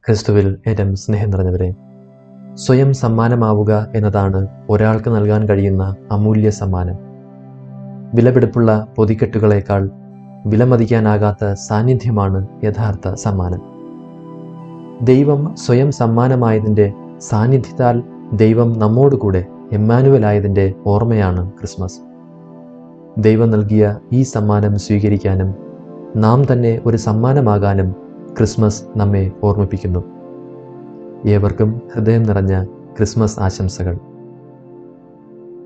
ക്രിസ്തുവിൽ ഏറ്റവും സ്നേഹം നിറഞ്ഞവരെ, സ്വയം സമ്മാനമാവുക എന്നതാണ് ഒരാൾക്ക് നൽകാൻ കഴിയുന്ന അമൂല്യ സമ്മാനം. വിലപിടിപ്പുള്ള പൊതിക്കെട്ടുകളേക്കാൾ വിലമതിക്കാനാകാത്ത സാന്നിധ്യമാണ് യഥാർത്ഥ സമ്മാനം. ദൈവം സ്വയം സമ്മാനമായതിൻ്റെ സാന്നിധ്യത്താൽ ദൈവം നമ്മോടുകൂടെ എമ്മാനുവലായതിൻ്റെ ഓർമ്മയാണ് ക്രിസ്മസ്. ദൈവം നൽകിയ ഈ സമ്മാനം സ്വീകരിക്കാനും നാം തന്നെ ഒരു സമ്മാനമാകാനും ക്രിസ്മസ് നമ്മെ ഓർമ്മിപ്പിക്കുന്നു. ഏവർക്കും ഹൃദയം നിറഞ്ഞ ക്രിസ്മസ് ആശംസകൾ.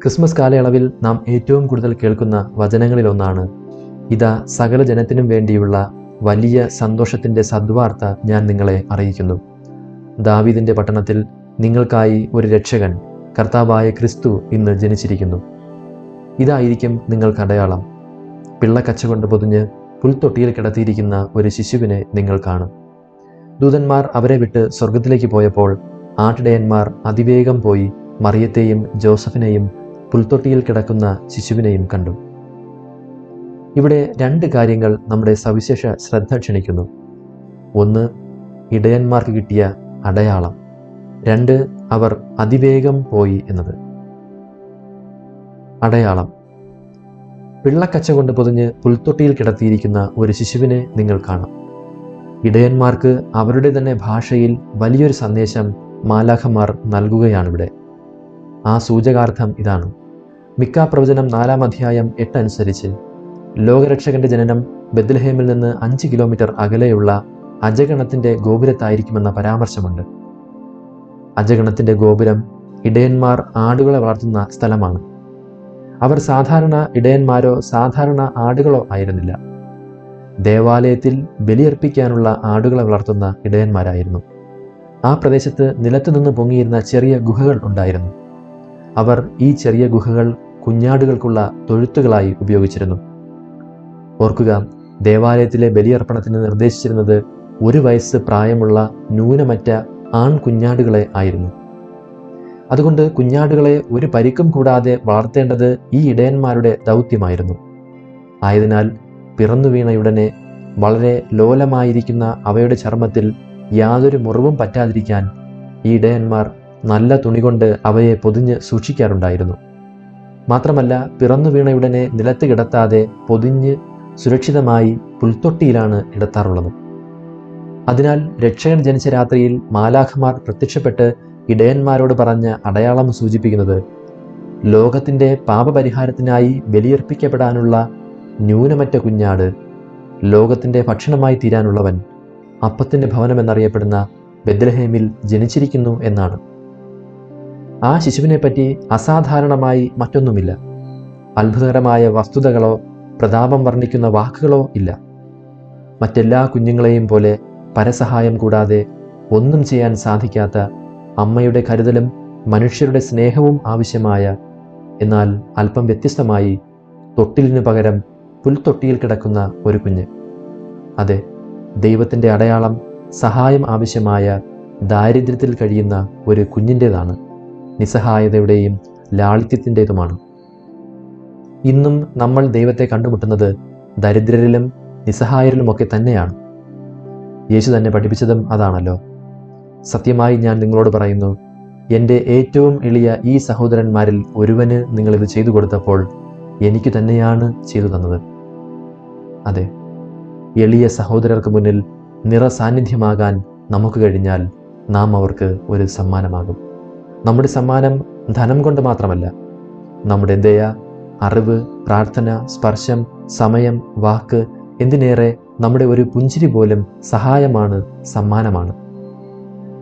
ക്രിസ്മസ് കാലയളവിൽ നാം ഏറ്റവും കൂടുതൽ കേൾക്കുന്ന വചനങ്ങളിലൊന്നാണ്, ഇതാ സകല ജനത്തിനും വേണ്ടിയുള്ള വലിയ സന്തോഷത്തിൻ്റെ സദ്വാർത്ത ഞാൻ നിങ്ങളെ അറിയിക്കുന്നു. ദാവീദിൻ്റെ പട്ടണത്തിൽ നിങ്ങൾക്കായി ഒരു രക്ഷകൻ, കർത്താവായ ക്രിസ്തു ഇന്ന് ജനിച്ചിരിക്കുന്നു. ഇതായിരിക്കും നിങ്ങൾക്ക് അടയാളം. പിള്ളക്കച്ച കൊണ്ട് പൊതിഞ്ഞ് പുൽത്തൊട്ടിയിൽ കിടത്തിയിരിക്കുന്ന ഒരു ശിശുവിനെ നിങ്ങൾ കാണും. ദൂതന്മാർ അവരെ വിട്ട് സ്വർഗത്തിലേക്ക് പോയപ്പോൾ ആട്ടിടയന്മാർ അതിവേഗം പോയി മറിയത്തെയും ജോസഫിനെയും പുൽത്തൊട്ടിയിൽ കിടക്കുന്ന ശിശുവിനെയും കണ്ടു. ഇവിടെ രണ്ട് കാര്യങ്ങൾ നമ്മുടെ സവിശേഷ ശ്രദ്ധ ക്ഷണിക്കുന്നു. ഒന്ന്, ഇടയന്മാർക്ക് കിട്ടിയ അടയാളം. രണ്ട്, അവർ അതിവേഗം പോയി എന്നത്. അടയാളം. പിള്ളക്കച്ച കൊണ്ട് പൊതിഞ്ഞ് പുൽത്തൊട്ടിയിൽ കിടത്തിയിരിക്കുന്ന ഒരു ശിശുവിനെ നിങ്ങൾ കാണാം. ഇടയന്മാർക്ക് അവരുടെ തന്നെ ഭാഷയിൽ വലിയൊരു സന്ദേശം മാലാഖമാർ നൽകുകയാണിവിടെ. ആ സൂചകാർത്ഥം ഇതാണ്. മിക്ക പ്രവചനം 4-ാം അധ്യായം 8 അനുസരിച്ച് ലോകരക്ഷകന്റെ ജനനം ബെത്ലഹേമിൽ നിന്ന് 5 കിലോമീറ്റർ അകലെയുള്ള അജഗണത്തിന്റെ ഗോപുരത്തായിരിക്കുമെന്ന പരാമർശമുണ്ട്. അജഗണത്തിന്റെ ഗോപുരം ഇടയന്മാർ ആടുകളെ വളർത്തുന്ന സ്ഥലമാണ്. അവർ സാധാരണ ഇടയന്മാരോ സാധാരണ ആടുകളോ ആയിരുന്നില്ല. ദേവാലയത്തിൽ ബലിയർപ്പിക്കാനുള്ള ആടുകളെ വളർത്തുന്ന ഇടയന്മാരായിരുന്നു. ആ പ്രദേശത്ത് നിലത്തുനിന്ന് പൊങ്ങിയിരുന്ന ചെറിയ ഗുഹകൾ ഉണ്ടായിരുന്നു. അവർ ഈ ചെറിയ ഗുഹകൾ കുഞ്ഞാടുകൾക്കുള്ള തൊഴുത്തുകളായി ഉപയോഗിച്ചിരുന്നു. ഓർക്കുക, ദേവാലയത്തിലെ ബലിയർപ്പണത്തിന് നിർദ്ദേശിച്ചിരുന്നത് 1 വയസ്സ് പ്രായമുള്ള ന്യൂനമറ്റ ആൺകുഞ്ഞാടുകളെ ആയിരുന്നു. അതുകൊണ്ട് കുഞ്ഞാടുകളെ ഒരു പരിക്കും കൂടാതെ വളർത്തേണ്ടത് ഈ ഇടയന്മാരുടെ ദൗത്യമായിരുന്നു. ആയതിനാൽ പിറന്നു വീണയുടനെ വളരെ ലോലമായിരിക്കുന്ന അവയുടെ ചർമ്മത്തിൽ യാതൊരു മുറിവും പറ്റാതിരിക്കാൻ ഈ ഇടയന്മാർ നല്ല തുണി കൊണ്ട് അവയെ പൊതിഞ്ഞ് സൂക്ഷിക്കാറുണ്ടായിരുന്നു. മാത്രമല്ല, പിറന്നു വീണയുടനെ നിലത്ത് കിടത്താതെ പൊതിഞ്ഞ് സുരക്ഷിതമായി പുൽത്തൊട്ടിയിലാണ് കിടത്താറുള്ളത്. അതിനാൽ രക്ഷകൻ ജനിച്ച രാത്രിയിൽ മാലാഖമാർ പ്രത്യക്ഷപ്പെട്ട് ഇടയന്മാരോട് പറഞ്ഞ അടയാളം സൂചിപ്പിക്കുന്നത് ലോകത്തിൻ്റെ പാപപരിഹാരത്തിനായി ബലിയർപ്പിക്കപ്പെടാനുള്ള ന്യൂനമറ്റ കുഞ്ഞാട്, ലോകത്തിൻ്റെ ഭക്ഷണമായി തീരാനുള്ളവൻ, അപ്പത്തിൻ്റെ ഭവനം എന്നറിയപ്പെടുന്ന ബെത്ലഹേമിൽ ജനിച്ചിരിക്കുന്നു എന്നാണ്. ആ ശിശുവിനെപ്പറ്റി അസാധാരണമായി മറ്റൊന്നുമില്ല. അത്ഭുതകരമായ വസ്തുതകളോ പ്രതാപം വർണ്ണിക്കുന്ന വാക്കുകളോ ഇല്ല. മറ്റെല്ലാ കുഞ്ഞുങ്ങളെയും പോലെ പരസഹായം കൂടാതെ ഒന്നും ചെയ്യാൻ സാധിക്കാത്ത അമ്മയുടെ കരുതലും മനുഷ്യരുടെ സ്നേഹവും ആവശ്യമായ, എന്നാൽ അല്പം വ്യത്യസ്തമായി തൊട്ടിലിനു പകരം പുൽത്തൊട്ടിയിൽ കിടക്കുന്ന ഒരു കുഞ്ഞ്. അതെ, ദൈവത്തിൻ്റെ അടയാളം സഹായം ആവശ്യമായ ദാരിദ്ര്യത്തിൽ കഴിയുന്ന ഒരു കുഞ്ഞിൻ്റേതാണ്. നിസ്സഹായതയുടെയും ലാളിത്യത്തിൻ്റേതുമാണ്. ഇന്നും നമ്മൾ ദൈവത്തെ കണ്ടുമുട്ടുന്നത് ദരിദ്രരിലും നിസ്സഹായരിലുമൊക്കെ തന്നെയാണ്. യേശു തന്നെ പഠിപ്പിച്ചതും അതാണല്ലോ. സത്യമായി ഞാൻ നിങ്ങളോട് പറയുന്നു, എൻ്റെ ഏറ്റവും എളിയ ഈ സഹോദരന്മാരിൽ ഒരുവന് നിങ്ങളിത് ചെയ്തു കൊടുത്തപ്പോൾ എനിക്ക് തന്നെയാണ് ചെയ്തു തന്നത്. അതെ, എളിയ സഹോദരർക്ക് മുന്നിൽ നിറസാന്നിധ്യമാകാൻ നമുക്ക് കഴിഞ്ഞാൽ നാം അവർക്ക് ഒരു സമ്മാനമാകും. നമ്മുടെ സമ്മാനം ധനം കൊണ്ട് മാത്രമല്ല. നമ്മുടെ ദയ, അറിവ്, പ്രാർത്ഥന, സ്പർശം, സമയം, വാക്ക്, എന്തിനേറെ നമ്മുടെ ഒരു പുഞ്ചിരി പോലും സഹായമാണ്, സമ്മാനമാണ്.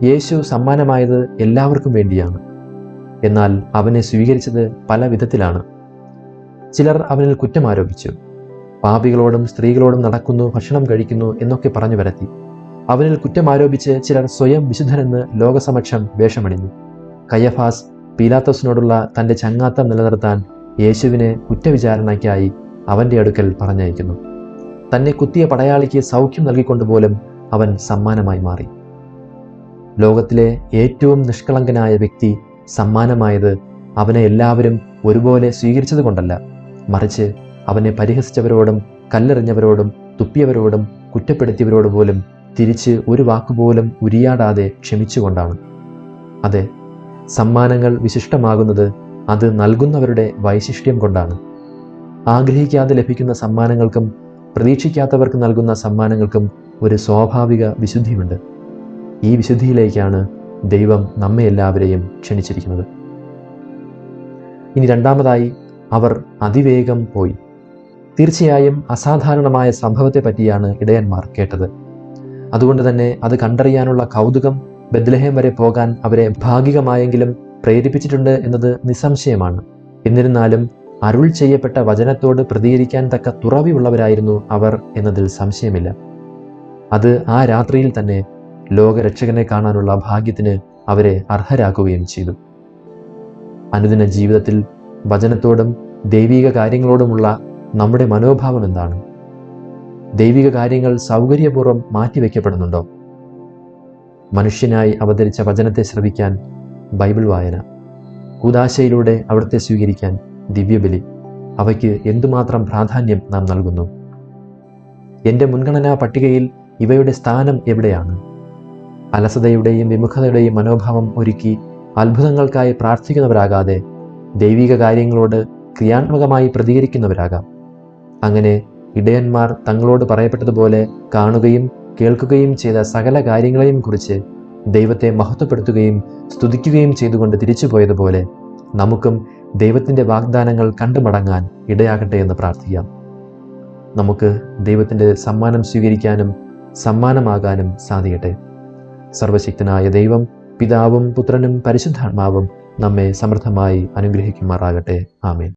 യേശു സമ്മാനമായത് എല്ലാവർക്കും വേണ്ടിയാണ്. എന്നാൽ അവനെ സ്വീകരിച്ചത് പല വിധത്തിലാണ്. ചിലർ അവനിൽ കുറ്റം ആരോപിച്ചു. പാപികളോടും സ്ത്രീകളോടും നടക്കുന്നു, ഭക്ഷണം കഴിക്കുന്നു എന്നൊക്കെ പറഞ്ഞു വരത്തി. അവനിൽ കുറ്റം ആരോപിച്ച് ചിലർ സ്വയം വിശുദ്ധരെന്ന് ലോകസമക്ഷം വേഷമണിഞ്ഞു. കയ്യഫാസ് പീലാത്തോസിനോടുള്ള തൻ്റെ ചങ്ങാത്തം നിലനിർത്താൻ യേശുവിനെ കുറ്റവിചാരണയ്ക്കായി അവൻ്റെ അടുക്കൽ പറഞ്ഞയക്കുന്നു. തന്നെ കുത്തിയ പടയാളിക്ക് സൗഖ്യം നൽകിക്കൊണ്ടുപോലും അവൻ സമ്മാനമായി മാറി. ലോകത്തിലെ ഏറ്റവും നിഷ്കളങ്കനായ വ്യക്തി സമ്മാനമായത് അവനെ എല്ലാവരും ഒരുപോലെ സ്വീകരിച്ചത് കൊണ്ടല്ല, മറിച്ച് അവനെ പരിഹസിച്ചവരോടും കല്ലെറിഞ്ഞവരോടും തുപ്പിയവരോടും കുറ്റപ്പെടുത്തിയവരോട് പോലും തിരിച്ച് ഒരു വാക്കുപോലും ഉരിയാടാതെ ക്ഷമിച്ചുകൊണ്ടാണ്. അതെ, സമ്മാനങ്ങൾ വിശിഷ്ടമാകുന്നത് അത് നൽകുന്നവരുടെ വൈശിഷ്ട്യം കൊണ്ടാണ്. ആഗ്രഹിക്കാതെ ലഭിക്കുന്ന സമ്മാനങ്ങൾക്കും പ്രതീക്ഷിക്കാത്തവർക്ക് നൽകുന്ന സമ്മാനങ്ങൾക്കും ഒരു സ്വാഭാവിക വിശുദ്ധിയുണ്ട്. ഈ വിശുദ്ധിയിലേക്കാണ് ദൈവം നമ്മെ എല്ലാവരെയും ക്ഷണിച്ചിരിക്കുന്നത്. ഇനി രണ്ടാമതായി, അവർ അതിവേഗം പോയി. തീർച്ചയായും അസാധാരണമായ സംഭവത്തെ പറ്റിയാണ് ഇടയന്മാർ കേട്ടത്. അതുകൊണ്ട് തന്നെ അത് കണ്ടറിയാനുള്ള കൗതുകം ബെത്ലഹേം വരെ പോകാൻ അവരെ ഭാഗികമായെങ്കിലും പ്രേരിപ്പിച്ചിട്ടുണ്ട് എന്നത് നിസ്സംശയമാണ്. എന്നിരുന്നാലും അരുൾ ചെയ്യപ്പെട്ട വചനത്തോട് പ്രതികരിക്കാൻ തക്ക തുറവിയുള്ളവരായിരുന്നു അവർ എന്നതിൽ സംശയമില്ല. അത് ആ രാത്രിയിൽ തന്നെ ലോകരക്ഷകനെ കാണാനുള്ള ഭാഗ്യത്തിന് അവരെ അർഹരാക്കുകയും ചെയ്തു. അനുദിന ജീവിതത്തിൽ വചനത്തോടും ദൈവിക കാര്യങ്ങളോടുമുള്ള നമ്മുടെ മനോഭാവം എന്താണ്? ദൈവിക കാര്യങ്ങൾ സൗകര്യപൂർവ്വം മാറ്റിവെക്കപ്പെടുന്നുണ്ടോ? മനുഷ്യനായി അവതരിച്ച വചനത്തെ ശ്രവിക്കാൻ ബൈബിൾ വായന, കൂദാശയിലൂടെ അവിടുത്തെ സ്വീകരിക്കാൻ ദിവ്യബലി, അവയ്ക്ക് എന്തുമാത്രം പ്രാധാന്യം നാം നൽകുന്നു? എൻ്റെ മുൻഗണനാ പട്ടികയിൽ ഇവയുടെ സ്ഥാനം എവിടെയാണ്? അലസതയുടെയും വിമുഖതയുടെയും മനോഭാവം ഒരുക്കി അത്ഭുതങ്ങൾക്കായി പ്രാർത്ഥിക്കുന്നവരാകാതെ ദൈവിക കാര്യങ്ങളോട് ക്രിയാത്മകമായി പ്രതികരിക്കുന്നവരാകാം. അങ്ങനെ ഇടയന്മാർ തങ്ങളോട് പറയപ്പെട്ടതുപോലെ കാണുകയും കേൾക്കുകയും ചെയ്ത സകല കാര്യങ്ങളെയും കുറിച്ച് ദൈവത്തെ മഹത്വപ്പെടുത്തുകയും സ്തുതിക്കുകയും ചെയ്തുകൊണ്ട് തിരിച്ചുപോയതുപോലെ നമുക്കും ദൈവത്തിൻ്റെ വാഗ്ദാനങ്ങൾ കണ്ടുമടങ്ങാൻ ഇടയാകട്ടെ എന്ന് പ്രാർത്ഥിക്കാം. നമുക്ക് ദൈവത്തിൻ്റെ സമ്മാനം സ്വീകരിക്കാനും സമ്മാനമാകാനും സാധിക്കട്ടെ. സർവശക്തനായ ദൈവം, പിതാവും പുത്രനും പരിശുദ്ധാത്മാവും നമ്മെ സമൃദ്ധമായി അനുഗ്രഹിക്കുമാറാകട്ടെ. ആമേൻ.